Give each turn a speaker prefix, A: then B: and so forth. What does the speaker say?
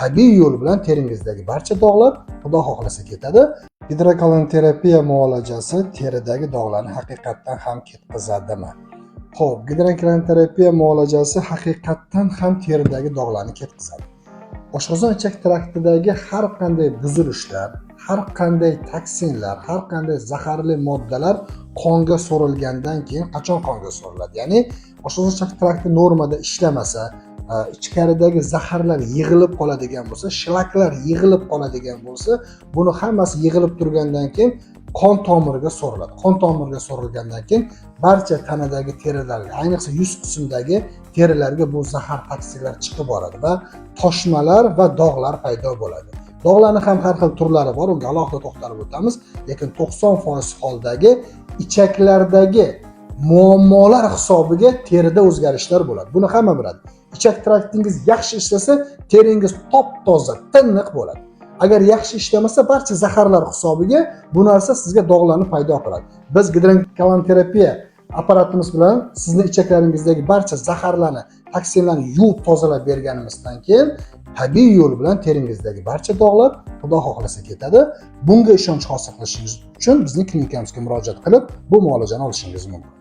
A: tabiiy yo'l bilan teringizdagi barcha dog'lar Xudo xohlasa ketadi. Gidrokolon-terapiya muolajasi teridagi dog'larni haqiqatdan ham ketkazadimi? Xo'p, gidrokolon-terapiya muolajasi haqiqatdan ham teridagi dog'larni ketkazadi. Oshqozon ichak traktidagi har qanday buzilishlar, har qanday toksinlar, har qanday zaharli moddalar qonga so'rilgandan keyin qachon qonga so'riladi? Ya'ni oshqozon ichak trakti normada ishlamasa, ichkaridagi zaharlar yig'ilib qoladigan bo'lsa, shlaklar yig'ilib qoladigan bo'lsa, buni hammasi yig'ilib turgandan keyin qon tomiriga so'riladi. Qon tomiriga so'rilgandan keyin barcha tanadagi terilarga, ayniqsa yuz qismidagi terilarga bu zahar toksinlar chiqib boradi va toshmalar va dog'lar paydo bo'ladi. Dog'larning ham har xil turlari bor, unga alohida to'xtalib o'tamiz, lekin 90% holdagi ichaklardagi muammolar hisobiga terida o'zgarishlar bo'ladi. Buni hamma biladi. Ichak traktingiz yaxshi ishlasa, teringiz top-toza, tiniq bo'ladi. Agar yaxshi ishlamasa, barcha zaharlar hisobiga bu narsa sizga dog'larni paydo qiladi. Biz gidrokolon-terapiya apparatimiz bilan sizni ichaklaringizdagi barcha zaharlarni, toksinlarni yuvib tozalab berganimizdan keyin tabiiy yo'l bilan teringizdagi barcha dog'lar Xudo xohlasa ketadi. Bunga ishonch hosil qilishingiz uchun bizning klinikamizga murojaat qilib, bu muolajani olishingiz mumkin.